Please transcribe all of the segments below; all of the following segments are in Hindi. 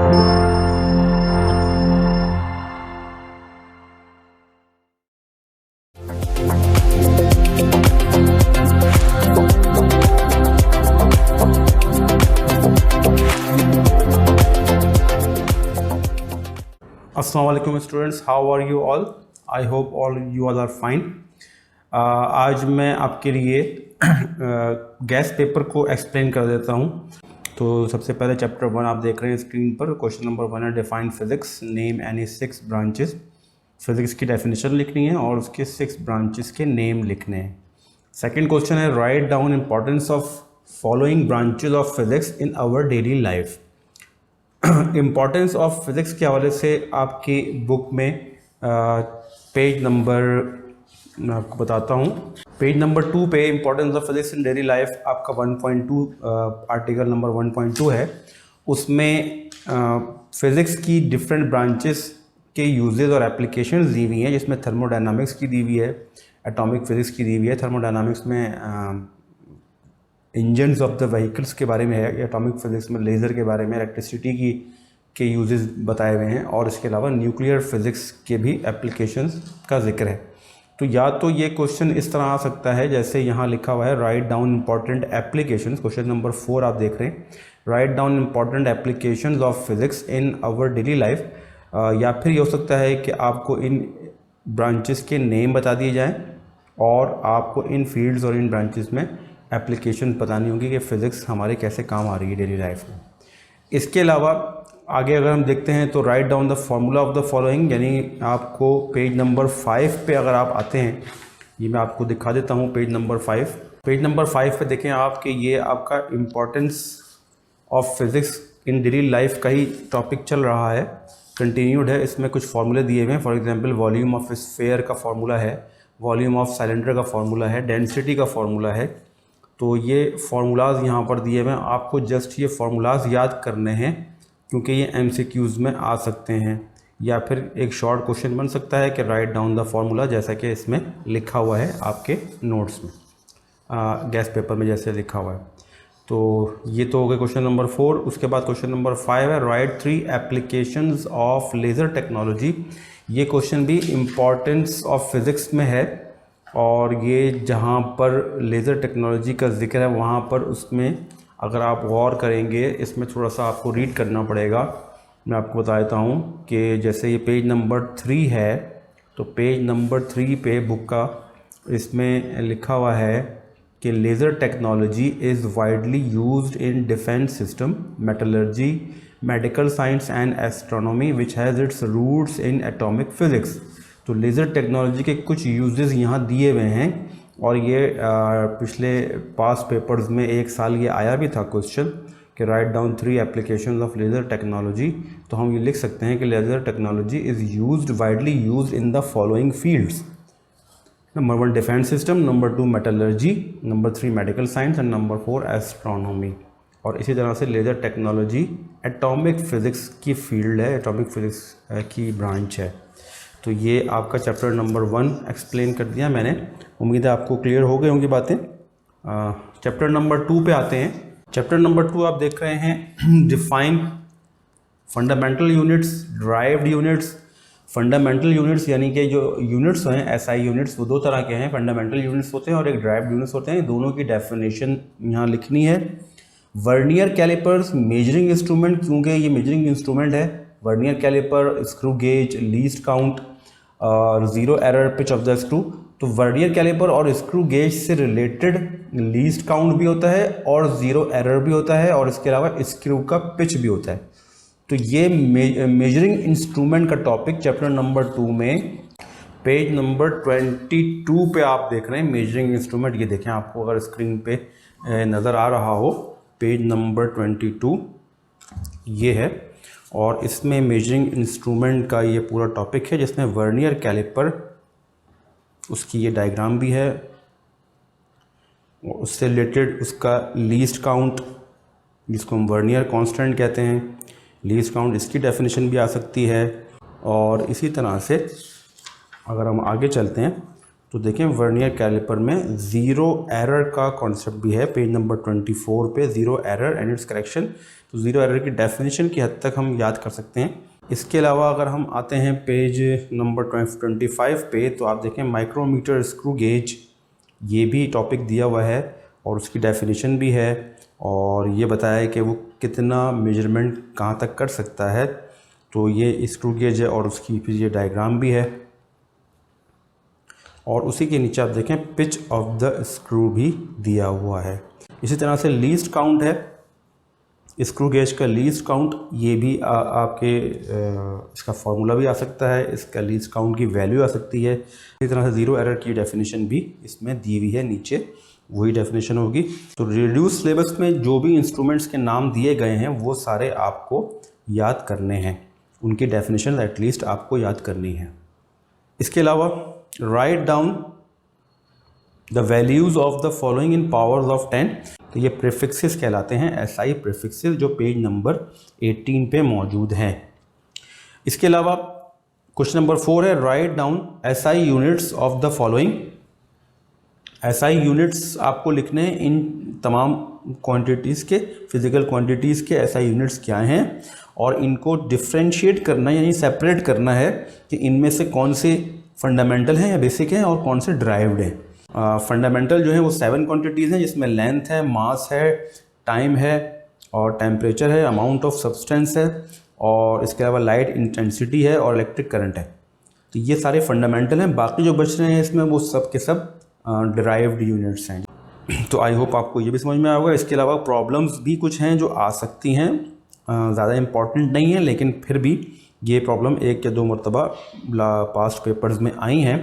Assalamualaikum students, how are you all? I hope all you all are fine. आज मैं आपके लिए गैस पेपर को एक्सप्लेन कर देता हूँ। तो सबसे पहले चैप्टर 1 आप देख रहे हैं स्क्रीन पर। क्वेश्चन नंबर 1 है define physics, name any 6 branches. Physics की डेफिनेशन लिखनी है और उसके 6 ब्रांचेस के नेम लिखने हैं। सेकंड क्वेश्चन है write down importance of following branches of physics in our daily life. Importance of physics के हवाले से आपकी बुक में पेज नंबर मैं आपको बताता हूँ, पेज नंबर 2 पे importance of physics in daily life आपका 1.2 आर्टिकल नंबर 1.2 है। उसमें फ़िज़िक्स की डिफरेंट ब्रांचेस के यूजेस और एप्लीकेशंस दी हुई हैं, जिसमें थर्मोडायनामिक्स की दी हुई है, एटॉमिक फिज़िक्स की दी हुई है। थर्मोडायनामिक्स में इंजन्स ऑफ द व्हीकल्स के बारे में है, एटॉमिक फिज़िक्स में लेज़र के बारे में, इलेक्ट्रिसिटी के यूजेस बताए हुए हैं, और इसके अलावा न्यूक्लियर फिज़िक्स के भी एप्लीकेशंस का जिक्र है। तो या तो ये क्वेश्चन इस तरह आ सकता है जैसे यहाँ लिखा हुआ है write down important applications. Question number 4 आप देख रहे हैं, write down important applications of physics in our daily life. या फिर ये हो सकता है कि आपको इन ब्रांचेस के नेम बता दिए जाएँ और आपको इन फील्ड्स और इन ब्रांचेस में एप्लीकेशन बतानी होगी कि फ़िज़िक्स हमारे कैसे काम आ रही है डेली लाइफ में। इसके अलावा आगे अगर हम देखते हैं तो right down the formula of the following, यानी आपको पेज नंबर 5 पे अगर आप आते हैं, ये मैं आपको दिखा देता हूँ। पेज नंबर 5, पेज नंबर 5 पे देखें आप कि ये आपका importance of physics in daily life का ही टॉपिक चल रहा है, कंटिन्यूड है। इसमें कुछ फार्मूले दिए हुए हैं। For example volume of sphere का फार्मूला है, वॉल्यूम ऑफ सिलेंडर का फार्मूला है, डेंसिटी का फार्मूला है। तो ये फार्मूलाज यहाँ पर दिए हुए हैं, आपको जस्ट ये फार्मूलाज याद करने हैं क्योंकि ये एमसीक्यूज़ में आ सकते हैं। या फिर एक शॉर्ट क्वेश्चन बन सकता है कि राइट डाउन द फार्मूला, जैसा कि इसमें लिखा हुआ है आपके नोट्स में, गैस पेपर में जैसे लिखा हुआ है। तो ये तो हो गया क्वेश्चन नंबर 4। उसके बाद क्वेश्चन नंबर 5 है write 3 applications of laser technology. ये क्वेश्चन भी इम्पॉर्टेंस ऑफ फिज़िक्स में है, और ये जहाँ पर लेज़र टेक्नोलॉजी का जिक्र है वहाँ पर उसमें अगर आप गौर करेंगे, इसमें थोड़ा सा आपको रीड करना पड़ेगा। मैं आपको बता देता हूँ कि जैसे ये पेज नंबर 3 है, तो पेज नंबर 3 पे बुक का इसमें लिखा हुआ है कि laser technology is widely used in defence system, metallurgy, medical science and astronomy which has its roots in atomic physics. तो लेज़र टेक्नोलॉजी के कुछ यूजेस यहाँ दिए हुए हैं, और ये पिछले पास पेपर्स में एक साल ये आया भी था क्वेश्चन कि write down 3 applications of laser technology. तो हम ये लिख सकते हैं कि laser technology is used widely used in the following fields. Number 1 defence system, number 2 metallurgy, number 3 medical science and number 4 astronomy. और इसी तरह से लेज़र टेक्नोलॉजी एटॉमिक फ़िज़िक्स की फील्ड है, एटॉमिक फ़िज़िक्स की ब्रांच है। तो ये आपका चैप्टर नंबर 1 एक्सप्लेन कर दिया मैंने, उम्मीद है आपको क्लियर हो गई होंगी बातें। चैप्टर नंबर 2 पे आते हैं। चैप्टर नंबर 2 आप देख रहे हैं define fundamental units, derived units. Fundamental units यानी कि जो यूनिट्स हैं एसआई यूनिट्स, वो 2 तरह के हैं, फंडामेंटल यूनिट्स होते हैं और एक ड्राइव्ड यूनिट्स होते हैं। दोनों की डेफिनेशन यहाँ लिखनी है। वर्नियर कैलिपर्स मेजरिंग इंस्ट्रूमेंट, क्योंकि ये मेजरिंग इंस्ट्रूमेंट है। Vernier calliper, screw gauge, least count और zero error pitch of the screw. तो वर्नियर कैलिपर और स्क्रू गेज से रिलेटेड लीस्ट काउंट भी होता है और ज़ीरो एरर भी होता है, और इसके अलावा स्क्रू का पिच भी होता है। तो ये मेजरिंग इंस्ट्रूमेंट का टॉपिक चैप्टर नंबर 2 में पेज नंबर 22 पे आप देख रहे हैं। मेजरिंग इंस्ट्रूमेंट, ये देखें आपको अगर स्क्रीन पे नज़र आ रहा हो, पेज नंबर 22 ये है, और इसमें मेजरिंग इंस्ट्रूमेंट का ये पूरा टॉपिक है, जिसमें वर्नियर कैलिपर, उसकी ये डायग्राम भी है, उससे रिलेटेड उसका लीस्ट काउंट, जिसको हम वर्नियर कांस्टेंट कहते हैं, लीस्ट काउंट, इसकी डेफिनेशन भी आ सकती है। और इसी तरह से अगर हम आगे चलते हैं तो देखें वर्नियर कैलिपर में ज़ीरो एरर का कॉन्सेप्ट भी है, पेज नंबर 24 पे zero error and it's correction. तो ज़ीरो एरर की डेफिनेशन की हद तक हम याद कर सकते हैं। इसके अलावा अगर हम आते हैं पेज नंबर 25 पे, तो आप देखें माइक्रोमीटर स्क्रू गेज, ये भी टॉपिक दिया हुआ है और उसकी डेफिनेशन भी है और ये बताया है कि वो कितना मेजरमेंट कहाँ तक कर सकता है। तो ये स्क्रू गेज है और उसकी फिर ये डायग्राम भी है और उसी के नीचे आप देखें पिच ऑफ द स्क्रू भी दिया हुआ है। इसी तरह से लीस्ट काउंट है, स्क्रू गेज का लीस्ट काउंट, ये भी आपके इसका फार्मूला भी आ सकता है, इसका लीस्ट काउंट की वैल्यू आ सकती है। इसी तरह से ज़ीरो एरर की डेफिनेशन भी इसमें दी हुई है, नीचे वही डेफिनेशन होगी। तो रिड्यूस सिलेबस में जो भी इंस्ट्रूमेंट्स के नाम दिए गए हैं वो सारे आपको याद करने हैं, उनकी डेफिनेशन एटलीस्ट आपको याद करनी है। इसके अलावा right down the values of the following in powers of 10। तो ये प्रीफिक्सेस कहलाते हैं, एसआई प्रीफिक्सेस, जो पेज नंबर 18 पे मौजूद हैं। इसके अलावा क्वेश्चन नंबर 4 है write down SI units of the following. SI units आपको लिखने हैं इन तमाम क्वांटिटीज़ के, फिजिकल क्वांटिटीज़ के एसआई यूनिट्स क्या हैं और इनको डिफ्रेंशिएट करना यानी सेपरेट करना है कि इनमें से कौन से फंडामेंटल हैं या बेसिक हैं और कौन से ड्राइव्ड हैं। फंडामेंटल जो है वो 7 क्वांटिटीज़ हैं, जिसमें लेंथ है, मास है, टाइम है और टेम्परेचर है, अमाउंट ऑफ सब्सटेंस है और इसके अलावा लाइट इंटेंसिटी है और इलेक्ट्रिक करंट है। तो ये सारे फंडामेंटल हैं, बाकी जो बच रहे हैं इसमें वो सब के सब डिराइव्ड यूनिट्स हैं। तो आई होप आपको ये भी समझ में आएगा। इसके अलावा प्रॉब्लम्स भी कुछ हैं जो आ सकती हैं, ज़्यादा इम्पॉर्टेंट नहीं है लेकिन फिर भी ये प्रॉब्लम एक या दो मरतबा पास्ट पेपर्स में आई हैं।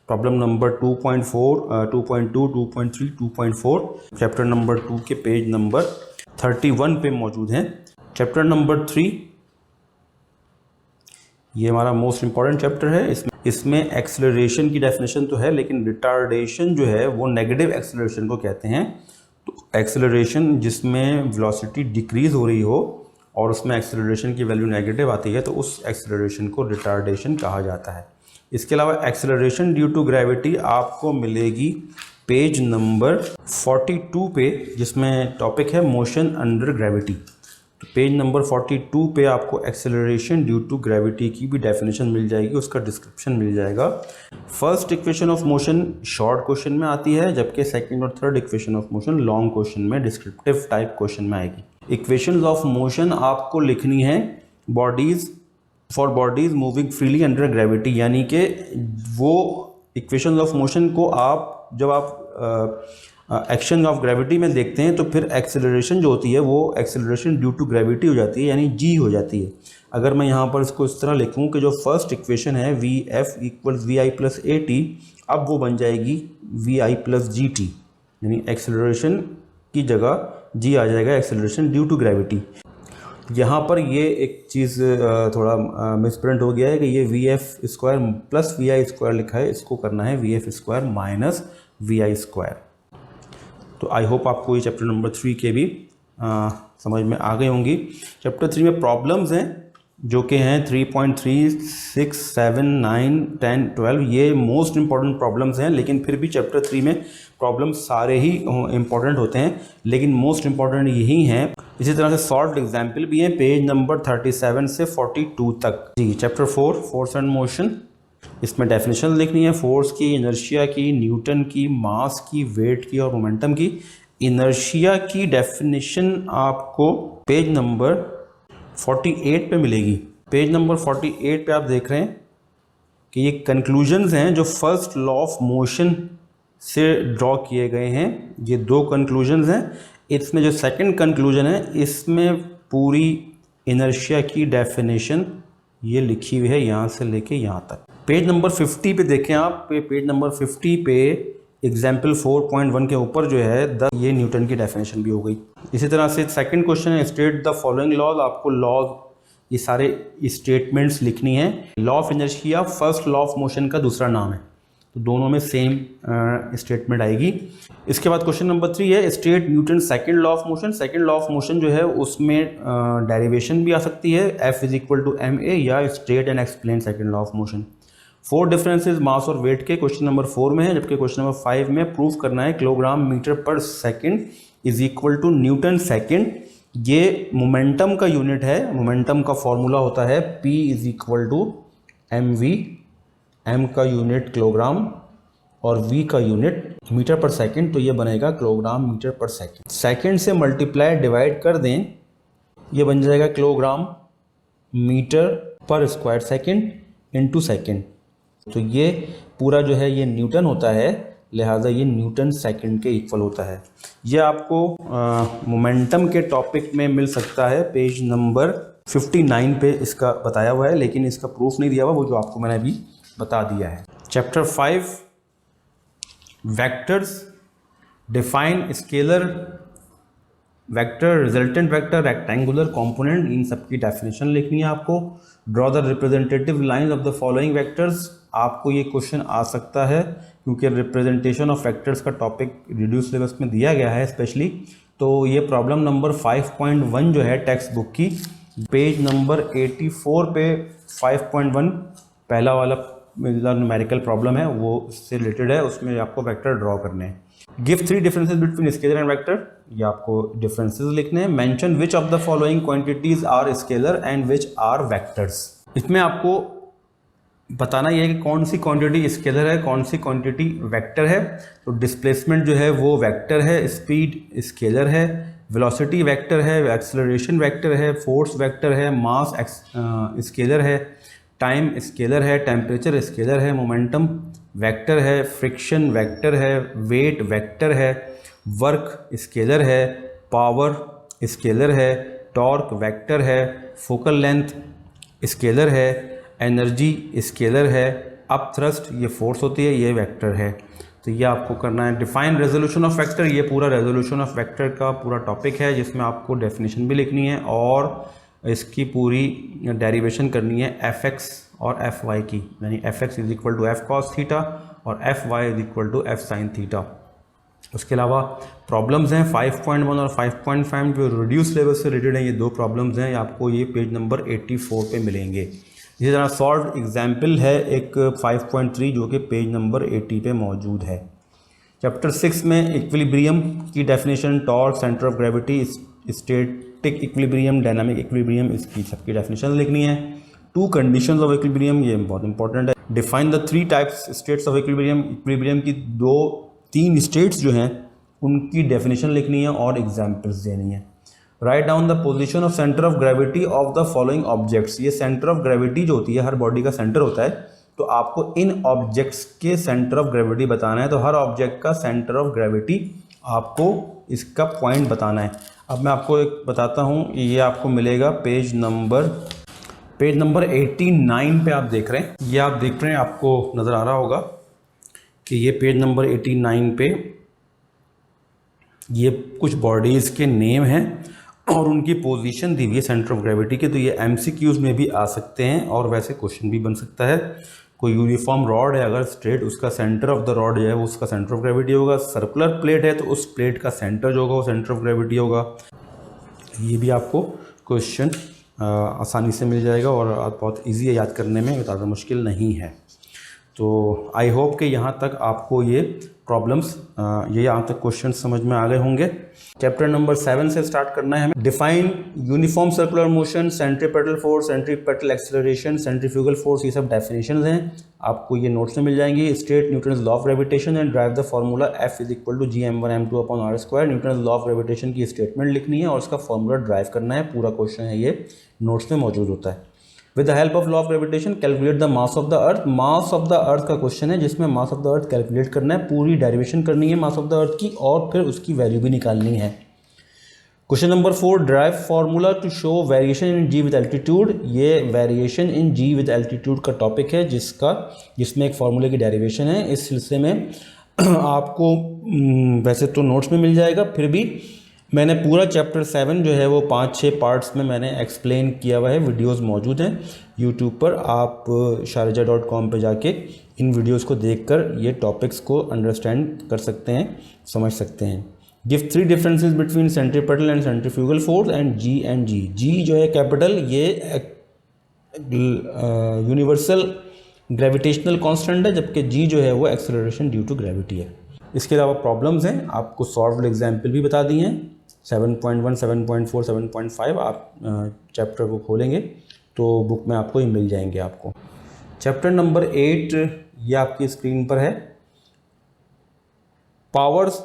प्रॉब्लम नंबर 2.4, 2.2, 2.3, 2.4 चैप्टर नंबर 2 के पेज नंबर 31 पे मौजूद हैं। चैप्टर नंबर 3 ये हमारा मोस्ट इम्पॉर्टेंट चैप्टर है। इसमें एक्सेलरेशन की डेफिनेशन तो है लेकिन रिटार्डेशन जो है वो नेगेटिव एक्सेलरेशन को कहते हैं। तो एक्सेलरेशन जिसमें वेलोसिटी डिक्रीज़ हो रही हो और उसमें एक्सेलरेशन की वैल्यू नेगेटिव आती है तो उस एक्सेलरेशन को रिटार्डेशन कहा जाता है। इसके अलावा एक्सेलरेशन ड्यू टू ग्रेविटी आपको मिलेगी पेज नंबर 42 पे, जिसमें टॉपिक है मोशन अंडर ग्रेविटी। तो पेज नंबर 42 पे आपको एक्सेलरेशन ड्यू टू ग्रेविटी की भी डेफिनेशन मिल जाएगी, उसका डिस्क्रिप्शन मिल जाएगा। First equation of motion short question में आती है, जबकि सेकंड और third equation of motion long question में डिस्क्रिप्टिव टाइप क्वेश्चन में आएगी। इक्वेशंस ऑफ मोशन आपको लिखनी है for bodies moving freely under gravity, यानी कि वो इक्वेशंस ऑफ मोशन को आप जब आप एक्शन ऑफ ग्रेविटी में देखते हैं तो फिर एक्सेलरेशन जो होती है वो एक्सेलरेशन ड्यू टू ग्रेविटी हो जाती है, यानी जी हो जाती है। अगर मैं यहाँ पर इसको इस तरह लिखूँ कि जो फर्स्ट इक्वेशन है we f equals v i plus a t, अब वो बन जाएगी v i plus g t, यानी एक्सेलरेशन की जगह जी आ जाएगा, एक्सेलरेशन ड्यू टू ग्रेविटी। यहाँ पर ये एक चीज़ थोड़ा मिसप्रिंट हो गया है कि ये V F square plus V I square लिखा है, इसको करना है we F square minus V I square. तो आई होप आपको ये चैप्टर नंबर 3 के भी समझ में आ गई होंगी। चैप्टर 3 में प्रॉब्लम्स हैं जो कि हैं 3.3, 6, 7, 9, 10, 12, ये मोस्ट इंपॉर्टेंट प्रॉब्लम्स हैं। लेकिन फिर भी चैप्टर 3 में प्रॉब्लम्स सारे ही इंपॉर्टेंट होते हैं, लेकिन मोस्ट इंपॉर्टेंट यही हैं। इसी तरह से सॉल्व्ड एग्जाम्पल भी हैं पेज नंबर 37 से 42 तक। जी, चैप्टर 4 फोर्स एंड मोशन, इसमें डेफिनेशन लिखनी है फोर्स की, इनर्शिया की, न्यूटन की, मास की, वेट की और मोमेंटम की। इनर्शिया की डेफिनेशन आपको पेज नंबर 48 पे मिलेगी। पेज नंबर 48 पे आप देख रहे हैं कि ये कंक्लूजन्स हैं जो फर्स्ट लॉ ऑफ मोशन से ड्रॉ किए गए हैं। ये 2 कंक्लूजन्स हैं। इसमें जो सेकंड कंक्लूजन है इसमें पूरी इनर्शिया की डेफिनेशन ये लिखी हुई है यहाँ से लेके यहाँ तक। पेज नंबर 50 पे देखें आप, पेज नंबर 50 पे एग्जाम्पल 4.1 के ऊपर जो है ये न्यूटन की डेफिनेशन भी हो गई। इसी तरह से सेकंड क्वेश्चन है स्टेट द फॉलोइंग लॉज, आपको लॉज ये सारे स्टेटमेंट्स लिखनी है। Law of inertia first law of motion का दूसरा नाम है, तो दोनों में सेम स्टेटमेंट आएगी। इसके बाद क्वेश्चन नंबर 3 है state Newton second law of motion. Second law of motion जो है उसमें डेरिवेशन भी आ सकती है, F is equal to ma, या state and explain second law of motion. 4 differences mass और वेट के क्वेश्चन नंबर 4 में है, जबकि क्वेश्चन नंबर 5 में प्रूफ करना है kilogram metre per second is equal to newton second. ये मोमेंटम का यूनिट है, मोमेंटम का फॉर्मूला होता है P is equal to mv, m का यूनिट किलोग्राम और v का यूनिट मीटर पर सेकंड, तो ये बनेगा kilogram metre per second. Second से मल्टीप्लाई डिवाइड कर दें, ये बन जाएगा kilogram metre per square second into second. तो ये पूरा जो है ये न्यूटन होता है, लिहाजा ये न्यूटन सेकंड के इक्वल होता है। ये आपको मोमेंटम के टॉपिक में मिल सकता है, पेज नंबर 59 पे इसका बताया हुआ है, लेकिन इसका प्रूफ नहीं दिया हुआ, वो जो आपको मैंने अभी बता दिया है। Chapter 5 vectors, define scalar vector, resultant vector, rectangular component, इन सब की डेफिनेशन लिखनी है आपको। Draw the representative lines of the following vectors, आपको ये क्वेश्चन आ सकता है क्योंकि रिप्रेजेंटेशन ऑफ वेक्टर्स का टॉपिक रिड्यूस सिलेबस में दिया गया है स्पेशली। तो ये प्रॉब्लम नंबर 5.1 जो है टेक्स्ट बुक की, पेज नंबर 84 पे 5.1 पहला वाला न्यूमेरिकल प्रॉब्लम है, वो इससे रिलेटेड है, उसमें आपको वेक्टर ड्रॉ करने हैं। Give 3 differences between scalar and vector, ये आपको डिफरेंसेस लिखने हैं। Mention which of the following quantities are scalar and which are vectors, इसमें आपको बताना ये है कि कौन सी क्वांटिटी स्केलर है, कौन सी क्वांटिटी वेक्टर है। तो डिस्प्लेसमेंट जो है वो वेक्टर है, स्पीड स्केलर है, वेलोसिटी वेक्टर है, एक्सेलरेशन वेक्टर है, फोर्स वेक्टर है, मास स्केलर है, टाइम स्केलर है, टेम्परेचर स्केलर है, मोमेंटम वेक्टर है, फ्रिक्शन वेक्टर है, वेट वेक्टर है, वर्क स्केलर है, पावर स्केलर है, टॉर्क वेक्टर है, फोकल लेंथ स्केलर है, एनर्जी स्केलर है, अप थ्रस्ट ये फोर्स होती है, ये वेक्टर है। तो ये आपको करना है। डिफाइन रेजोल्यूशन ऑफ वेक्टर, ये पूरा रेजोल्यूशन ऑफ वेक्टर का पूरा टॉपिक है, जिसमें आपको डेफिनेशन भी लिखनी है और इसकी पूरी डेरिवेशन करनी है fx और fy की, यानी fx is equal to f cos theta और fy is equal to f sin theta. उसके अलावा प्रॉब्लम्स हैं 5.1 और 5.5 जो रिड्यूस लेवल से रिलेटेड है, ये 2 प्रॉब्लम्स हैं, आपको ये पेज नंबर 84 पे मिलेंगे। इसी तरह सॉल्व एग्जाम्पल है एक 5.3 जो कि पेज नंबर 80 पे मौजूद है। चैप्टर 6 में इक्विलिब्रियम की definition, torque, centre of gravity, static equilibrium, dynamic equilibrium, इसकी सबकी डेफिनेशन लिखनी है। 2 कंडीशंस ऑफ इक्विलिब्रियम, ये बहुत इंपॉर्टेंट है। Define the 3 types states of equilibrium, equilibrium की 3 स्टेट्स जो हैं उनकी डेफिनेशन लिखनी है और एग्जाम्पल्स देनी है। Write down the position of centre of gravity of the following objects, ये सेंटर ऑफ ग्रेविटी जो होती है हर बॉडी का सेंटर होता है, तो आपको इन ऑब्जेक्ट्स के सेंटर ऑफ ग्रेविटी बताना है। तो हर ऑब्जेक्ट का सेंटर ऑफ ग्रेविटी आपको इसका पॉइंट बताना है। अब मैं आपको एक बताता हूँ, ये आपको मिलेगा पेज नंबर 89 पे आप देख रहे हैं, ये आप देख रहे हैं, आपको नज़र आ रहा होगा कि ये पेज नंबर 89 पे ये कुछ बॉडीज़ के नेम हैं और उनकी पोजीशन दी हुई है सेंटर ऑफ ग्रेविटी के। तो ये एमसीक्यूज़ में भी आ सकते हैं और वैसे क्वेश्चन भी बन सकता है। कोई यूनिफॉर्म रॉड है अगर स्ट्रेट, उसका सेंटर ऑफ द रॉड जो है वो उसका सेंटर ऑफ ग्रेविटी होगा। सर्कुलर प्लेट है तो उस प्लेट का सेंटर जो होगा वो सेंटर ऑफ ग्रेविटी होगा। ये भी आपको क्वेश्चन आसानी से मिल जाएगा और बहुत ईजी है याद करने में, ज़्यादा मुश्किल नहीं है। तो आई होप कि यहाँ तक आपको ये प्रॉब्लम्स, ये यहाँ तक क्वेश्चन समझ में आ गए होंगे। चैप्टर नंबर 7 से स्टार्ट करना है हमें। Define uniform circular motion, centripetal force, centripetal acceleration, centrifugal force, ये सब डेफिनेशंस हैं, आपको ये नोट्स में मिल जाएंगी। State Newton's law of gravitation and drive the formula F is equal to gm1m2/r²। Newton's law of gravitation की स्टेटमेंट लिखनी है और उसका फार्मूला ड्राइव करना है। पूरा क्वेश्चन है ये, नोट्स में मौजूद होता है। With the help of law of gravitation calculate the mass of the earth. Mass of the earth का क्वेश्चन है जिसमें mass of the earth calculate करना है, पूरी डेरिवेशन करनी है मास ऑफ द अर्थ की और फिर उसकी वैल्यू भी निकालनी है। Question number 4 drive formula to show variation in g with altitude. ये variation in g with altitude का टॉपिक है जिसमें एक फार्मूले की डेरिवेशन है। इस सिलसिले में आपको वैसे तो नोट्स में मिल जाएगा, फिर भी मैंने पूरा चैप्टर 7 जो है वो 5-6 पार्ट्स में मैंने एक्सप्लेन किया हुआ है। वीडियोस मौजूद हैं यूट्यूब पर, आप sharjah.com पे जाके इन वीडियोस को देखकर ये टॉपिक्स को अंडरस्टैंड कर सकते हैं, समझ सकते हैं। Give 3 differences between centripetal and centrifugal force and G जो है कैपिटल, ये यूनिवर्सल ग्रेविटेशनल कांस्टेंट है, जबकि जी जो है वो एक्सेलरेशन ड्यू टू ग्रेविटी है। इसके अलावा प्रॉब्लम्स हैं, आपको सॉल्व्ड एग्जाम्पल भी बता दिए हैं 7.1, 7.4, 7.5। आप चैप्टर को खोलेंगे तो बुक में आपको ये मिल जाएंगे आपको। चैप्टर नंबर 8 ये आपकी स्क्रीन पर है। Powers,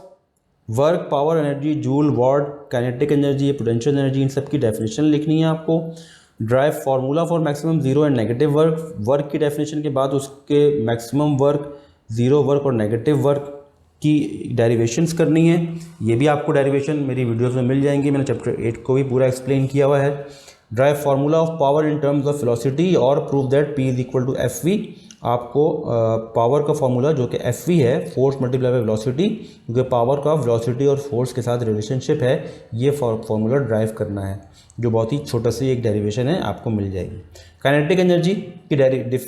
work, power, energy, joule, watt, kinetic energy, potential energy, इन सब की डेफिनेशन लिखनी है आपको। Drive formula for maximum zero and negative work, work की डेफिनेशन के बाद उसके मैक्सिमम वर्क, जीरो वर्क और नेगेटिव वर्क की डेरिवेशंस करनी है। ये भी आपको डेरिवेशन मेरी वीडियोस में मिल जाएंगी, मैंने चैप्टर 8 को भी पूरा एक्सप्लेन किया हुआ है। Drive formula of power in terms of velocity और prove that P is equal to F V. आपको पावर का फार्मूला जो कि एफ वी है, फोर्स मल्टीप्लाई बाय वेलोसिटी, क्योंकि पावर का वेलोसिटी और फोर्स के साथ रिलेशनशिप है, ये फार्मूला ड्राइव करना है, जो बहुत ही छोटा सी एक डेरिवेशन है, आपको मिल जाएगी। काइनेटिक एनर्जी की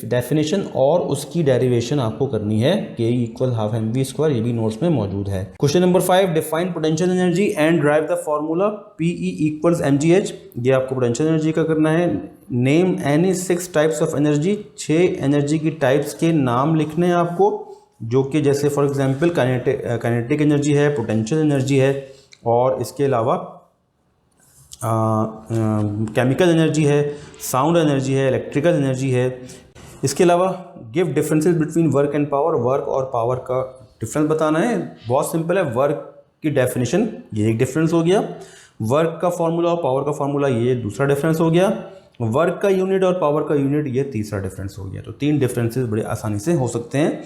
डेफिनेशन और उसकी डेरिवेशन आपको करनी है, K equal half M V square, ये भी नोट्स में मौजूद है। Question number 5, define potential energy and drive the formula PE equals mgh। ये आपको पोटेंशियल एनर्जी का करना है। Name any 6 types of energy, 6 energy की टाइप्स के नाम लिखने हैं आपको, जो कि जैसे फॉर एग्जांपल काइनेटिक एनर्जी है, पोटेंशियल एनर्जी है, और इसके अलावा केमिकल एनर्जी है, साउंड एनर्जी है, इलेक्ट्रिकल एनर्जी है। इसके अलावा give differences between work and power, work और पावर का डिफरेंस बताना है। बहुत सिंपल है, वर्क की डेफिनेशन ये एक डिफरेंस हो गया, वर्क का फार्मूला और पावर का फार्मूला ये दूसरा डिफरेंस हो गया, वर्क का यूनिट और पावर का यूनिट ये तीसरा डिफरेंस हो गया। तो 3 डिफरेंसेस बड़े आसानी से हो सकते हैं।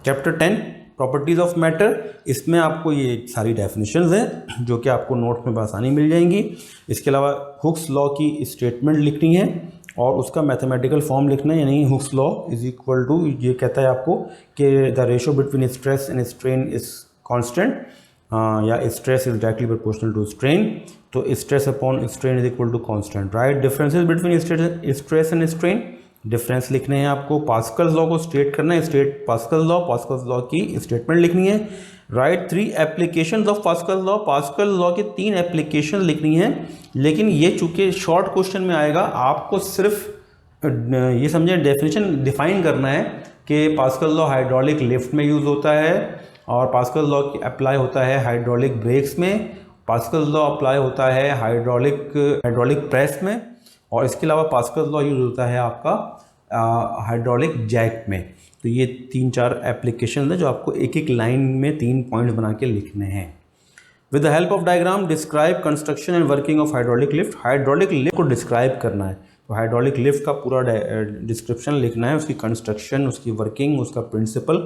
चैप्टर 10 प्रॉपर्टीज़ ऑफ मैटर, इसमें आपको ये सारी डेफिनेशंस हैं जो कि आपको नोट में आसानी मिल जाएंगी। इसके अलावा हुक्स लॉ की स्टेटमेंट लिखनी है और उसका मैथमेटिकल फॉर्म लिखना है, यानी Hooke's law is equal to, ये कहता है आपको कि the ratio between stress and strain is constant, या stress is directly proportional to strain, तो stress upon strain is equal to constant, right. Differences between stress and strain, difference लिखने हैं आपको। पास्कल्स लॉ को स्टेट करना है, स्टेट पास्कल्स लॉ की स्टेटमेंट लिखनी है। Write 3 applications of Pascal law की 3 एप्लीकेशन लिखनी है, लेकिन ये चूंकि शॉर्ट क्वेश्चन में आएगा, आपको सिर्फ ये समझे डेफिनेशन डिफाइन करना है कि पास्कल लॉ हाइड्रोलिक लिफ्ट में यूज़ होता है, और पास्कल लॉ अप्लाई होता है हाइड्रोलिक ब्रेक्स में, पास्कल लॉ अप्लाई होता है हाइड्रोलिक प्रेस में, और इसके अलावा पास्कल लॉ यूज होता है आपका हाइड्रोलिक जैक में। तो ये 3-4 एप्लीकेशन है जो आपको एक एक लाइन में 3 पॉइंट्स बना के लिखने हैं। With the help of diagram describe construction and working of hydraulic lift, hydraulic lift को डिस्क्राइब करना है, तो हाइड्रोलिक लिफ्ट का पूरा डिस्क्रिप्शन लिखना है, उसकी कंस्ट्रक्शन, उसकी वर्किंग, उसका प्रिंसिपल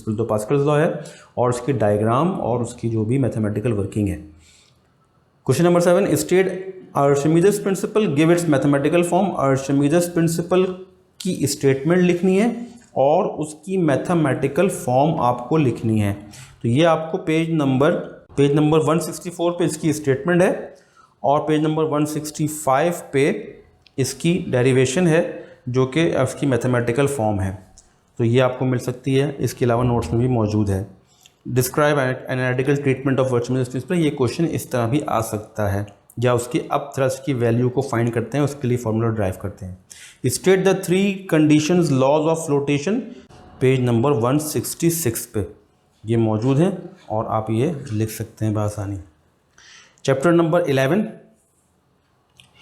तो पास्कल लॉ है, और उसकी डायग्राम और उसकी जो भी मैथमेटिकल वर्किंग है। Question number 7, state Archimedes principle, give its mathematical form. Archimedes principle की स्टेटमेंट लिखनी है और उसकी मैथमेटिकल फॉर्म आपको लिखनी है। तो ये आपको पेज नंबर 164 पे इसकी स्टेटमेंट है, और पेज नंबर 165 पे इसकी डेरिवेशन है, जो कि उसकी मैथमेटिकल फॉर्म है। तो ये आपको मिल सकती है, इसके अलावा नोट्स में भी मौजूद है। Describe analytical treatment of Archimedes principle, ये क्वेश्चन इस तरह भी आ सकता है, या उसकी अप थ्रस्ट की वैल्यू को फाइंड करते हैं, उसके लिए फॉर्मूला ड्राइव करते हैं। State the 3 conditions laws of flotation, page number 166 पे ये मौजूद है, और आप ये लिख सकते हैं बआसानी। चैप्टर नंबर 11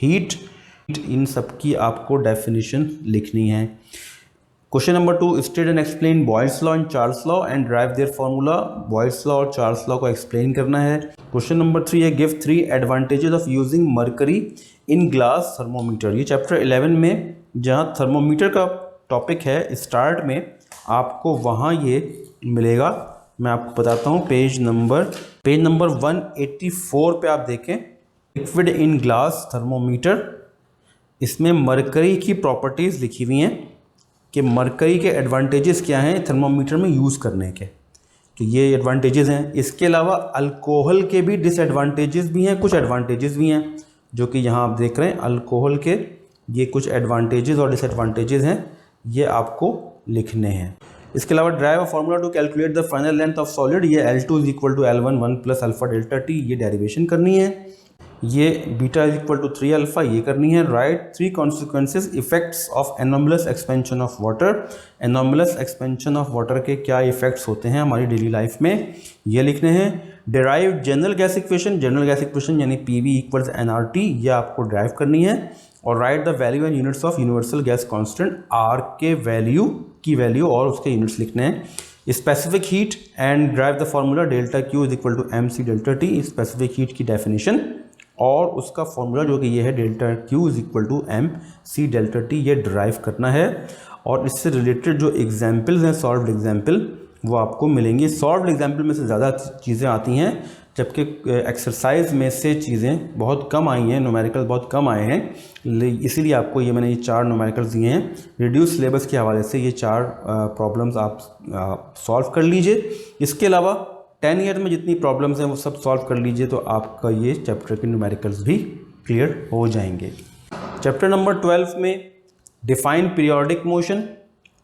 हीट, इन सब की आपको डेफिनेशन लिखनी है। Question number 2, state and explain Boyle's law and Charles law and drive their formula, Boyle's law और चार्ल्स लॉ को एक्सप्लेन करना है। क्वेश्चन नंबर 3 है give 3 advantages of using mercury in glass thermometer. ये चैप्टर 11 में जहाँ थर्मोमीटर का टॉपिक है स्टार्ट में, आपको वहाँ ये मिलेगा। मैं आपको बताता हूँ, पेज नंबर 184 पे आप देखें, लिक्विड इन ग्लास थर्मोमीटर, इसमें मरकरी की प्रॉपर्टीज़ लिखी हुई हैं कि मरकरी के एडवांटेजेस क्या हैं थर्मोमीटर में यूज़ करने के। तो ये एडवांटेजेस हैं। इसके अलावा अल्कोहल के भी डिसएडवांटेजेस भी हैं, कुछ एडवांटेजेस भी हैं, जो कि यहाँ आप देख रहे हैं। अल्कोहल के ये कुछ एडवांटेजेस और डिसएडवांटेजेस हैं, ये आपको लिखने हैं। इसके अलावा drive a formula to calculate the final length of solid, ये L2 = L11 + alpha delta T, ये डेरिवेशन करनी है। ये beta is equal to 3 alpha ये करनी है। Write 3 consequences effects of anomalous expansion of water. Anomalous expansion of water के क्या इफेक्ट्स होते हैं हमारी डेली लाइफ में, ये लिखने हैं। Derive general gas equation, general gas equation यानी PV इक्वल्स nRT, ये आपको ड्राइव करनी है। और write the value and units of universal gas constant, R के वैल्यू की वैल्यू और उसके यूनिट्स लिखने हैं। Specific heat and drive the formula delta Q is equal to MC delta T। Specific heat की डेफिनेशन और उसका फॉर्मूला जो कि ये है delta Q is equal to MC delta T, ये ड्राइव करना है। और इससे रिलेटेड जो एग्जाम्पल्स हैं सॉल्व्ड एग्जाम्पल वो आपको मिलेंगे। सॉल्व्ड एग्जाम्पल में से ज़्यादा चीज़ें आती हैं, जबकि एक्सरसाइज में से चीज़ें बहुत कम आई हैं, न्यूमेरिकल बहुत कम आए हैं। इसीलिए आपको ये मैंने ये 4 न्यूमेरिकल्स दिए हैं। रिड्यूस सिलेबस के हवाले से ये 4 प्रॉब्लम्स आप सॉल्व कर लीजिए। इसके अलावा 10 ईयर में जितनी प्रॉब्लम्स हैं वो सब सॉल्व कर लीजिए, तो आपका ये चैप्टर के न्यूमेरिकल्स भी क्लियर हो जाएंगे। चैप्टर नंबर 12 में define periodic motion,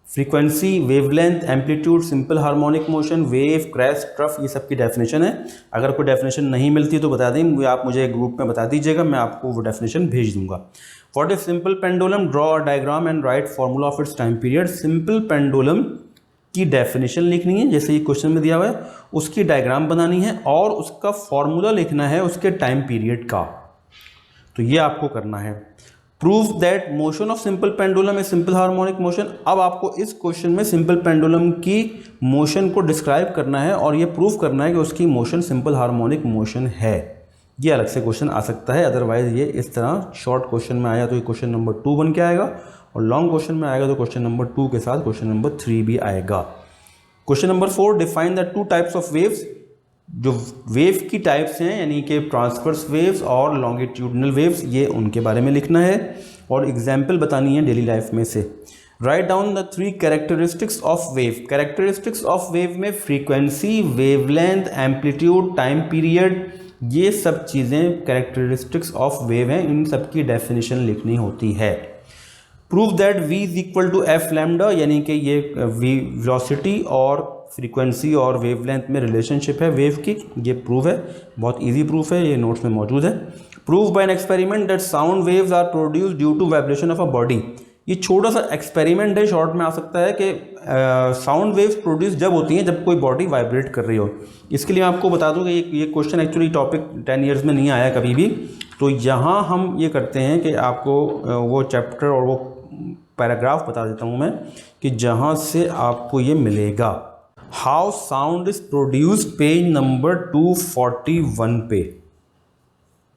frequency, wavelength, amplitude, simple harmonic motion, wave, crest, trough, ये सब की डेफिनेशन है। अगर कोई डेफिनेशन नहीं मिलती तो बता दें, आप मुझे ग्रुप में बता दीजिएगा, मैं आपको वो डेफिनेशन भेज दूंगा। What is simple pendulum, draw a diagram and right formula of its time period. Simple pendulum की डेफिनेशन लिखनी है, जैसे ये क्वेश्चन में दिया हुआ है, उसकी डायग्राम बनानी है और उसका फॉर्मूला लिखना है उसके टाइम पीरियड का। तो ये आपको करना है। Prove that motion of simple pendulum is simple harmonic motion. अब आपको इस क्वेश्चन में सिंपल पेंडुलम की मोशन को डिस्क्राइब करना है और ये प्रूव करना है कि उसकी मोशन सिंपल हार्मोनिक मोशन है। ये अलग से क्वेश्चन आ सकता है, अदरवाइज ये इस तरह शॉर्ट क्वेश्चन में आया तो ये क्वेश्चन नंबर 2 बन के आएगा, और लॉन्ग क्वेश्चन में आएगा तो क्वेश्चन नंबर 2 के साथ क्वेश्चन नंबर 3 भी आएगा। Question number 4, define the 2 types of waves. जो वेव की टाइप्स हैं यानी कि ट्रांसवर्स वेव्स और लॉन्गिट्यूडनल वेव्स, ये उनके बारे में लिखना है और एग्जाम्पल बतानी है डेली लाइफ में से। Write down the 3 characteristics of wave. Characteristics of wave में frequency, wavelength, amplitude, time period, ये सब चीज़ें कैरेक्टरिस्टिक्स ऑफ वेव हैं, इन सब की डेफिनेशन लिखनी होती है। Prove that v is equal to F lambda, यानी कि ये वेलोसिटी और फ्रीक्वेंसी और वेवलेंथ में रिलेशनशिप है वेव की, ये प्रूव है, बहुत इजी प्रूफ है, ये नोट्स में मौजूद है। Prove by an experiment that sound waves are produced due to vibration of a body. ये छोटा सा एक्सपेरिमेंट है, शॉर्ट में आ सकता है कि साउंड वेव्स प्रोड्यूस जब होती हैं जब कोई बॉडी वाइब्रेट कर रही हो। इसके लिए मैं आपको बता दूं कि ये क्वेश्चन एक्चुअली टॉपिक 10 ईयर्स में नहीं आया कभी भी। तो यहाँ हम ये करते हैं कि आपको वो चैप्टर और वो पैराग्राफ बता देता हूँ मैं कि जहाँ से आपको ये मिलेगा। How sound is produced, page number 241 पे।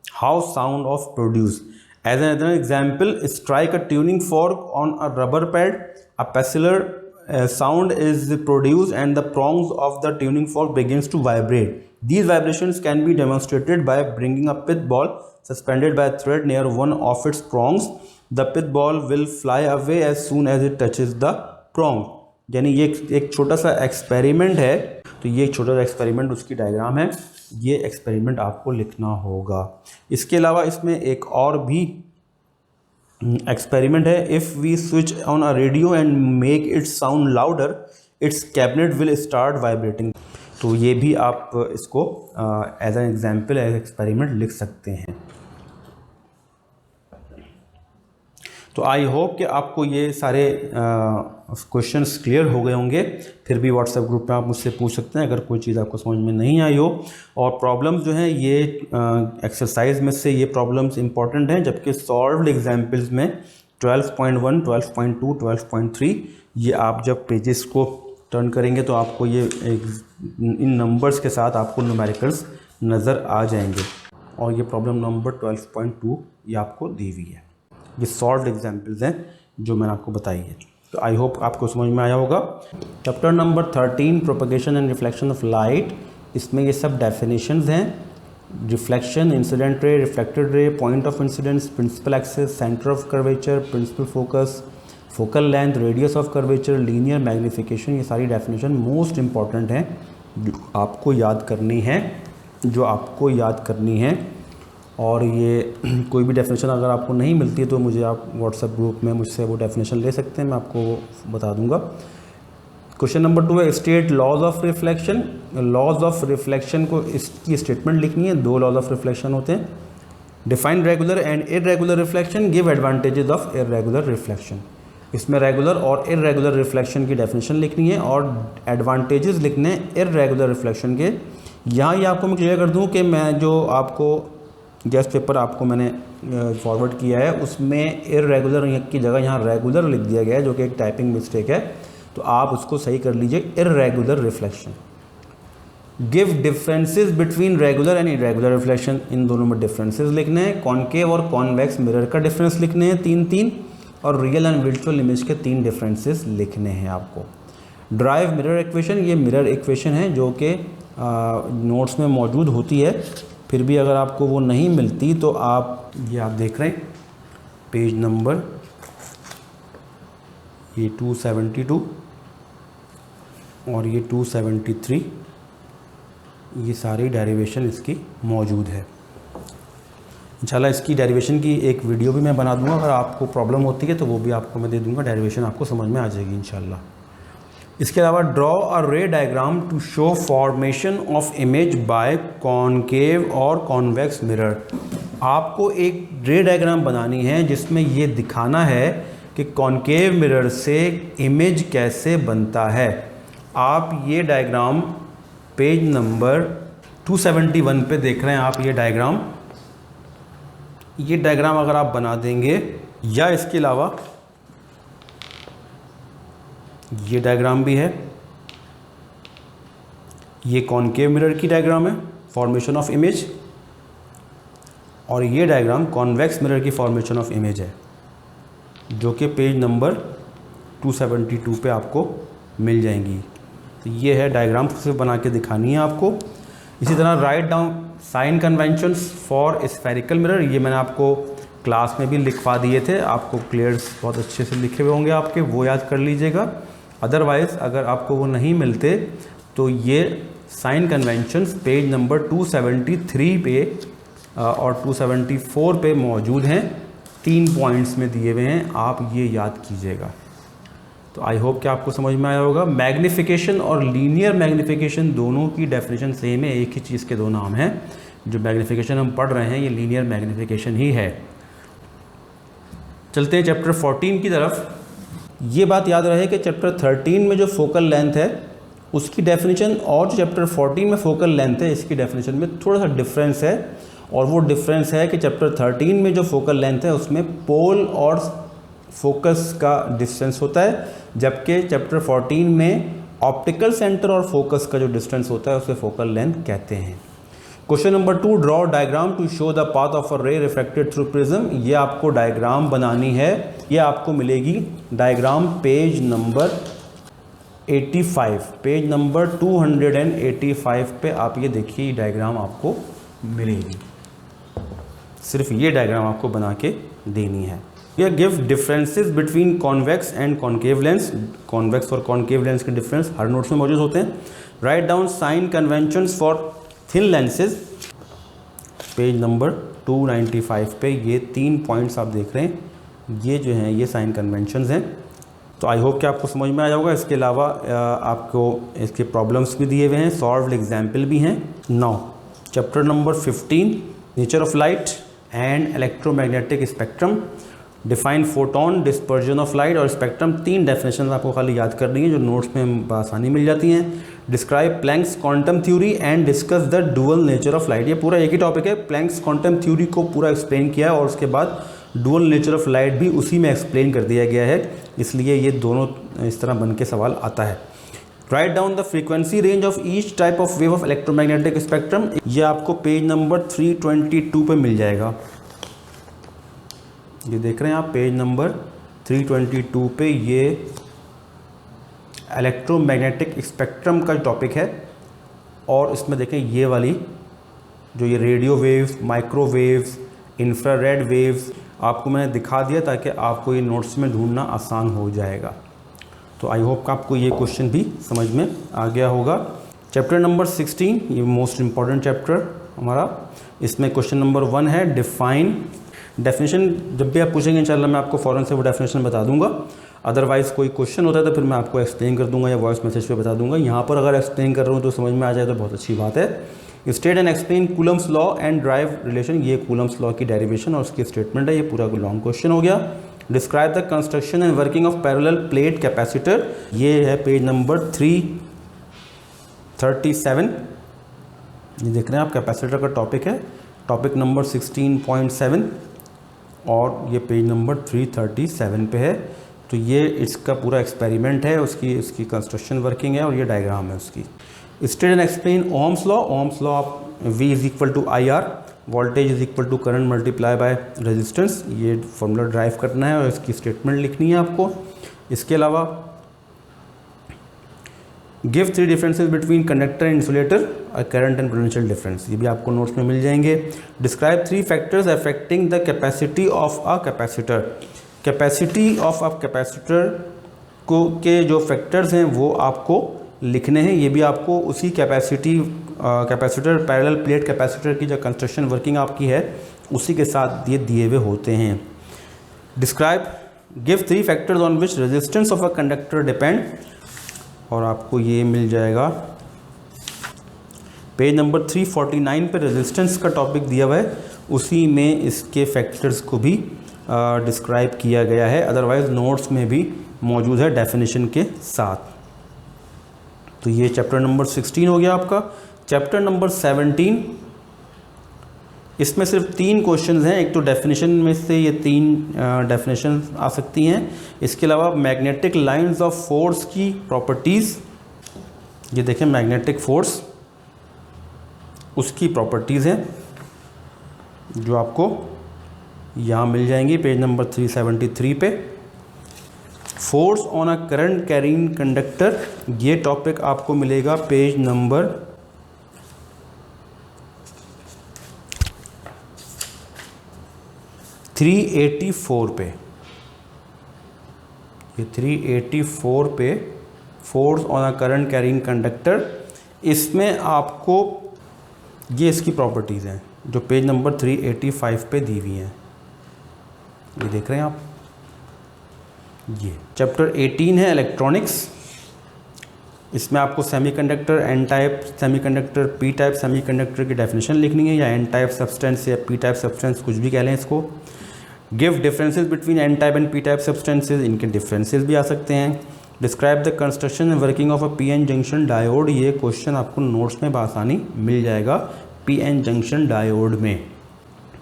How sound of produce. As an example, strike a tuning fork on a rubber pad, a peculiar sound is produced and the prongs of the tuning fork begins to vibrate. These vibrations can be demonstrated by bringing a pith ball suspended by a thread near one of its prongs. The pith ball will fly away as soon as it touches the prong. यानी ये एक छोटा सा एक्सपेरिमेंट है, तो ये एक छोटा सा एक्सपेरिमेंट उसकी डायग्राम है, ये एक्सपेरिमेंट आपको लिखना होगा। इसके अलावा इसमें एक और भी एक्सपेरिमेंट है। If we switch on a radio and make it sound louder, its cabinet will start vibrating. तो ये भी आप इसको as an example as experiment लिख सकते हैं। तो आई होप कि आपको ये सारे क्वेश्चंस क्लियर हो गए होंगे। फिर भी व्हाट्सएप ग्रुप में आप मुझसे पूछ सकते हैं अगर कोई चीज़ आपको समझ में नहीं आई हो। और प्रॉब्लम्स जो हैं ये एक्सरसाइज में से ये प्रॉब्लम्स इंपॉर्टेंट हैं, जबकि सॉल्व्ड एग्जाम्पल्स में 12.1, 12.2, 12.3 ये आप जब पेजेस को टर्न करेंगे तो आपको ये इन नंबर्स के साथ आपको न्यूमेरिकल्स नज़र आ जाएंगे। और ये प्रॉब्लम नंबर 12.2 ये आपको दी हुई है। ये सॉल्व्ड एग्जाम्पल्स हैं जो मैंने आपको बताई है। तो आई होप आपको समझ में आया होगा। Chapter number 13, propagation and reflection of light, इसमें ये सब डेफिनेशंस हैं। Reflection, incident ray, reflected ray, point of incidence, principal axis, centre of curvature, principal focus, focal length, radius of curvature, linear magnification, ये सारी डेफिनेशन मोस्ट इंपॉर्टेंट हैं जो आपको याद करनी है। और ये कोई भी डेफिनेशन अगर आपको नहीं मिलती है तो मुझे आप व्हाट्सएप ग्रुप में मुझसे वो डेफिनेशन ले सकते हैं, मैं आपको वो बता दूंगा। क्वेश्चन नंबर 2 है state laws of reflection. Laws of reflection को इसकी स्टेटमेंट लिखनी है। 2 लॉज ऑफ रिफ्लेक्शन होते हैं। Define regular and irregular reflection, give advantages of irregular reflection. इसमें रेगुलर और इरेगुलर रिफ्लेक्शन की डेफिनेशन लिखनी है और एडवांटेजेस लिखने हैं इरेगुलर रिफ्लेक्शन के। यहाँ ये आपको मैं क्लियर कर दूँ कि मैं जो आपको गेस्ट पेपर आपको मैंने फॉरवर्ड किया है उसमें इरेगुलर की जगह यहाँ रेगुलर लिख दिया गया है, जो कि एक टाइपिंग मिस्टेक है, तो आप उसको सही कर लीजिए, irregular reflection. Give differences between regular and irregular reflection, इन दोनों में डिफरेंसेस लिखने हैं। कॉन्केव और कॉन्वेक्स मिरर का डिफरेंस लिखने हैं 3 और रियल एंड वर्चुअल इमेज के 3 डिफरेंसेस लिखने हैं आपको। ड्राइव मिरर इक्वेशन, ये मिरर इक्वेशन है जो कि नोट्स में मौजूद होती है, फिर भी अगर आपको वो नहीं मिलती तो आप ये आप देख रहे हैं पेज नंबर ये 272 और ये 273, ये सारी डेरिवेशन इसकी मौजूद है। इंशाल्लाह इसकी डेरिवेशन की एक वीडियो भी मैं बना दूंगा, अगर आपको प्रॉब्लम होती है तो वो भी आपको मैं दे दूंगा, डेरिवेशन आपको समझ में आ जाएगी इंशाल्लाह। इसके अलावा draw a ray diagram to show formation of image by concave और कॉन्वेक्स मिरर। आपको एक रे डायग्राम बनानी है जिसमें ये दिखाना है कि कॉनकेव मिरर से इमेज कैसे बनता है। आप ये डायग्राम पेज नंबर 271 पे देख रहे हैं आप ये डायग्राम अगर आप बना देंगे, या इसके अलावा ये डायग्राम भी है, ये कॉनकेव मिरर की डायग्राम है फॉर्मेशन ऑफ इमेज, और ये डायग्राम कॉन्वेक्स मिरर की फॉर्मेशन ऑफ इमेज है, जो कि पेज नंबर 272 पे आपको मिल जाएंगी। तो ये है डायग्राम, सिर्फ बना के दिखानी है आपको। इसी तरह write down sign conventions for spherical mirror, ये मैंने आपको क्लास में भी लिखवा दिए थे, आपको क्लियर्स बहुत अच्छे से लिखे हुए होंगे आपके, वो याद कर लीजिएगा। अदरवाइज़ अगर आपको वो नहीं मिलते तो ये साइन कन्वेंशंस पेज नंबर 273 पे और 274 पे मौजूद हैं, 3 पॉइंट्स में दिए हुए हैं, आप ये याद कीजिएगा। तो आई होप कि आपको समझ में आया होगा। मैग्नीफिकेशन और लीनियर मैग्नीफिकेशन दोनों की डेफिनेशन सेम है, एक ही चीज़ के दो नाम हैं। जो मैग्नीफिकेशन हम पढ़ रहे हैं ये लीनियर मैग्नीफिकेशन ही है। चलते हैं चैप्टर 14 की तरफ। ये बात याद रहे कि चैप्टर 13 में जो फोकल लेंथ है उसकी डेफिनेशन और जो चैप्टर 14 में फोकल लेंथ है इसकी डेफिनेशन में थोड़ा सा डिफरेंस है, और वो डिफरेंस है कि चैप्टर 13 में जो फोकल लेंथ है उसमें पोल और फोकस का डिस्टेंस होता है, जबकि चैप्टर 14 में ऑप्टिकल सेंटर और फोकस का जो डिस्टेंस होता है उसे फोकल लेंथ कहते हैं। Question number 2, draw diagram to show the path of a ray reflected through prism. ये आपको डायग्राम बनानी है, ये आपको मिलेगी diagram page number 85, page number 285 पे आप ये देखिए डायग्राम आपको मिलेगी। सिर्फ ये डायग्राम आपको बना के देनी है। ये give differences between convex and concave lens. Convex और कॉनकेव लेंस के डिफरेंस हर नोट्स में मौजूद होते हैं। Write down sign conventions for thin lenses, page number 295 पे ये 3 पॉइंट्स आप देख रहे हैं, ये जो हैं ये साइन कन्वेंशंस हैं। तो आई होप कि आपको समझ में आया होगा। इसके अलावा आपको इसके प्रॉब्लम्स भी दिए हुए हैं, सॉल्व्ड एग्जाम्पल भी हैं। Now chapter number 15, nature of light and electromagnetic spectrum. Define photon, dispersion of light और स्पेक्ट्रम, 3 डेफिनेशन आपको खाली याद करनी है जो नोट्स में आसानी मिल जाती हैं। Describe Planck's quantum theory and discuss the dual nature of light. ये पूरा एक ही टॉपिक है, प्लैंक्स क्वांटम थ्योरी को पूरा एक्सप्लेन किया है और उसके बाद डुअल नेचर ऑफ लाइट भी उसी में एक्सप्लेन कर दिया गया है, इसलिए ये दोनों इस तरह बन के सवाल आता है। Write down the frequency range of each type of wave of electromagnetic spectrum. ये आपको पेज नंबर 322 पे मिल जाएगा। ये देख रहे हैं आप पेज नंबर 322 पे ये इलेक्ट्रोमैग्नेटिक स्पेक्ट्रम का टॉपिक है, और इसमें देखें ये वाली जो ये radio waves, microwaves, infrared waves आपको मैंने दिखा दिया ताकि आपको ये नोट्स में ढूंढना आसान हो जाएगा। तो आई होप कि आपको ये क्वेश्चन भी समझ में आ गया होगा। चैप्टर नंबर 16, ये मोस्ट इम्पॉर्टेंट चैप्टर हमारा। इसमें क्वेश्चन नंबर 1 है डिफाइन। डेफिनेशन जब भी आप पूछेंगे इंशाल्लाह मैं आपको फ़ौरन से वो डेफिनेशन बता दूंगा, अदरवाइज़ कोई क्वेश्चन होता है तो फिर मैं आपको एक्सप्लेन कर दूंगा या वॉइस मैसेज पे बता दूंगा। यहाँ पर अगर एक्सप्लेन कर रहा हूँ तो समझ में आ जाए तो बहुत अच्छी बात है। State and explain Coulomb's law and drive relation, ये कूलम्स लॉ की डेरिवेशन और उसकी स्टेटमेंट है, ये पूरा लॉन्ग क्वेश्चन हो गया। Describe the construction and working of parallel plate capacitor, ये है पेज नंबर 337, ये देख रहे हैं आप, कैपेसिटर का टॉपिक है, टॉपिक नंबर 16.7 और ये पेज नंबर 337 पे है। तो ये इसका पूरा एक्सपेरिमेंट है, उसकी कंस्ट्रक्शन वर्किंग है और ये डायग्राम है उसकी। State and explain Ohm's law, Ohm's law आप V is equal to IR, voltage is equal to current multiply by resistance, ये फॉर्मूला ड्राइव करना है और इसकी स्टेटमेंट लिखनी है आपको। इसके अलावा give 3 differences between conductor and insulator, current and potential difference, ये भी आपको नोट्स में मिल जाएंगे। Describe 3 factors affecting the capacity of a capacitor, capacity of a capacitor को के जो फैक्टर्स हैं वो आपको लिखने हैं, ये भी आपको उसी कैपेसिटर पैरेलल प्लेट कैपेसिटर की जो कंस्ट्रक्शन वर्किंग आपकी है उसी के साथ ये दिए हुए होते हैं। Describe give 3 factors on which resistance of a conductor depend, और आपको ये मिल जाएगा पेज नंबर 349 पे रेजिस्टेंस का टॉपिक दिया हुआ है, उसी में इसके फैक्टर्स को भी डिस्क्राइब किया गया है, अदरवाइज नोट्स में भी मौजूद है डेफिनेशन के साथ। तो ये चैप्टर नंबर 16 हो गया आपका। चैप्टर नंबर 17, इसमें सिर्फ 3 क्वेश्चंस हैं, एक तो डेफिनेशन में से ये 3 डेफिनेशन आ सकती हैं, इसके अलावा मैग्नेटिक लाइंस ऑफ फोर्स की प्रॉपर्टीज़, ये देखें मैग्नेटिक फोर्स उसकी प्रॉपर्टीज़ हैं जो आपको यहाँ मिल जाएंगी पेज नंबर 373 पे। Force on a current carrying conductor, ये टॉपिक आपको मिलेगा पेज नंबर 384 पे, ये 384 पे force on a current carrying conductor, इसमें आपको ये इसकी प्रॉपर्टीज़ हैं जो पेज नंबर 385 पे दी हुई हैं, ये देख रहे हैं आप। ये चैप्टर 18 है इलेक्ट्रॉनिक्स, इसमें आपको semiconductor, N type semiconductor, P type semiconductor की डेफिनेशन लिखनी है, या एन टाइप सब्सटेंस या पी टाइप सब्सटेंस कुछ भी कह लें इसको। Give differences between N type and P type substances, इनके डिफरेंसेस भी आ सकते हैं। Describe the construction and working of a PN junction diode, ये क्वेश्चन आपको नोट्स में बआसानी मिल जाएगा पीएन जंक्शन डायोड में।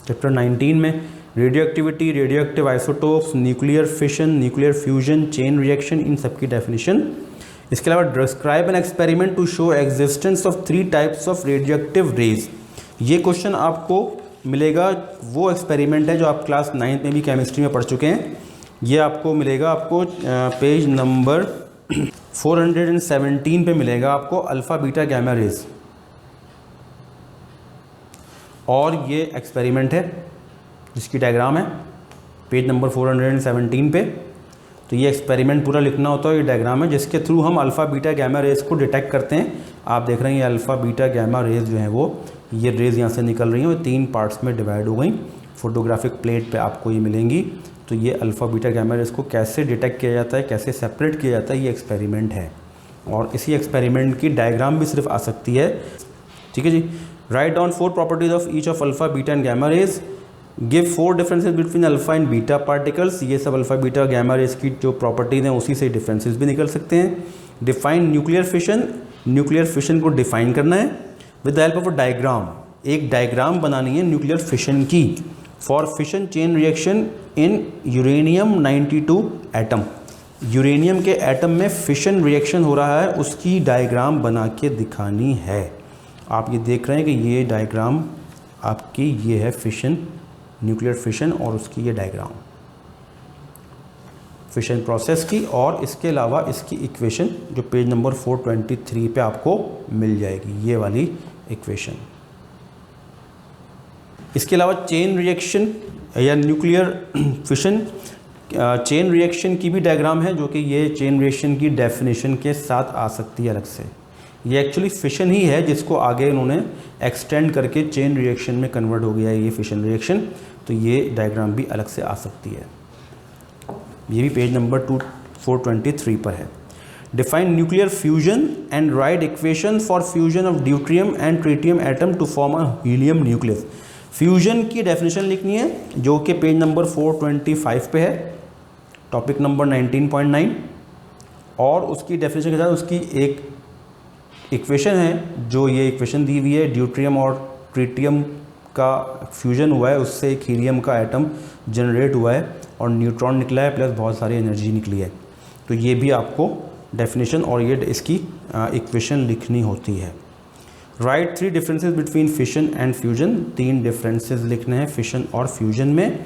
चैप्टर 19 में radio activity, radio active isotopes, nuclear fission, nuclear fusion, chain reaction, इन सब की डेफिनेशन। इसके अलावा describe an experiment to show existence of 3 types of radioactive rays, ये क्वेश्चन आपको मिलेगा, वो एक्सपेरिमेंट है जो आप क्लास 9th में भी केमिस्ट्री में पढ़ चुके हैं, ये आपको मिलेगा आपको पेज नंबर 417 पे मिलेगा आपको अल्फ़ा बीटा गैमा रेज, और ये एक्सपेरिमेंट है जिसकी डायग्राम है पेज नंबर 417 पे। तो ये एक्सपेरिमेंट पूरा लिखना होता है, ये डायग्राम है जिसके थ्रू हम अल्फ़ा बीटा गैमा रेज को डिटेक्ट करते हैं। आप देख रहे हैं ये अल्फ़ा बीटा गैमा रेज जो है वो, ये रेज यहाँ से निकल रही हैं, वो 3 पार्ट्स में डिवाइड हो गई, फोटोग्राफिक प्लेट पे आपको ये मिलेंगी। तो ये अल्फ़ा बीटा गैमा रेज को कैसे डिटेक्ट किया जाता है, कैसे सेपरेट किया जाता है, ये एक्सपेरिमेंट है, और इसी एक्सपेरिमेंट की डायग्राम भी सिर्फ आ सकती है। ठीक है जी। Write down 4 properties of each of alpha beta and gamma rays, give 4 differences between alpha and beta particles, ये सब अल्फ़ा बीटा गैमा रेज की जो प्रॉपर्टीज़ हैं उसी से डिफरेंसेस भी निकल सकते हैं। Define nuclear fission, nuclear fission को डिफाइन करना है with the help of a diagram, एक डायग्राम बनानी है न्यूक्लियर फिशन की। For fission chain reaction in uranium 92 atom, uranium के एटम में फिशन रिएक्शन हो रहा है, उसकी डायग्राम बना के दिखानी है। आप ये देख रहे हैं कि ये डायग्राम आपकी ये है फिशन, न्यूक्लियर फिशन, और उसकी ये डायग्राम फिशन प्रोसेस की, और इसके अलावा इसकी इक्वेशन जो पेज नंबर 423 पे आपको मिल जाएगी, ये वाली इक्वेशन। इसके अलावा चेन रिएक्शन या न्यूक्लियर फिशन चेन रिएक्शन की भी डायग्राम है, जो कि ये चेन रिएक्शन की डेफिनेशन के साथ आ सकती है अलग से। ये एक्चुअली फिशन ही है जिसको आगे इन्होंने एक्सटेंड करके चेन रिएक्शन में कन्वर्ट हो गया है ये फिशन रिएक्शन, तो ये डायग्राम भी अलग से आ सकती है। ये भी पेज नंबर 423 पर है। Define nuclear fusion and write equation for fusion of deuterium and tritium atom to form a helium nucleus. Fusion की डेफिनेशन लिखनी है जो कि पेज नंबर 425 पे है, टॉपिक नंबर 19.9, और उसकी डेफिनेशन के साथ उसकी एक इक्वेशन है, जो ये इक्वेशन दी हुई है, ड्यूट्रियम और ट्रिटियम का फ्यूजन हुआ है, उससे एक हीलियम का एटम जनरेट हुआ है और न्यूट्रॉन निकला है प्लस बहुत सारी एनर्जी निकली है। तो ये भी आपको डेफिनेशन और ये इसकी इक्वेशन लिखनी होती है। Write 3 differences between fission and fusion, 3 differences लिखने हैं फिशन और फ्यूजन में।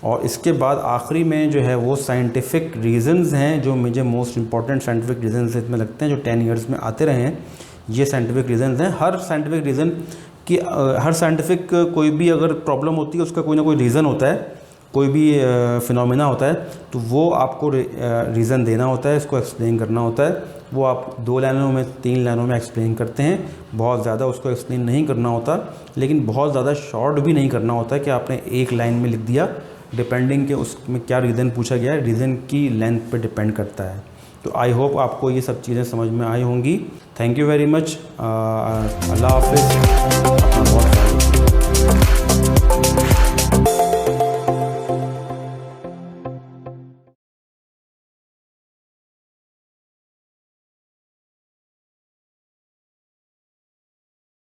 और इसके बाद आखिरी में जो है वो साइंटिफिक रीजंस हैं, जो मुझे मोस्ट इंपॉर्टेंट साइंटिफिक रीजंस इसमें लगते हैं, जो 10 ईयर्स में आते रहे हैं। ये साइंटिफिक रीजंस हैं। हर साइंटिफिक रीज़न की हर साइंटिफिक कोई भी अगर प्रॉब्लम होती है उसका कोई ना कोई रीज़न होता है, कोई भी फिनोमेना होता है, तो वो आपको रीज़न देना होता है, इसको एक्सप्लेन करना होता है। वो आप 2 लाइनों में 3 लाइनों में एक्सप्लेन करते हैं, बहुत ज़्यादा उसको एक्सप्लेन नहीं करना होता, लेकिन बहुत ज़्यादा शॉर्ट भी नहीं करना होता कि आपने एक लाइन में लिख दिया। डिपेंडिंग के उसमें क्या रीज़न पूछा गया है, रीज़न की लेंथ पे डिपेंड करता है। तो आई होप आपको ये सब चीज़ें समझ में आई होंगी। Thank you very much. अल्लाह हाफिज़।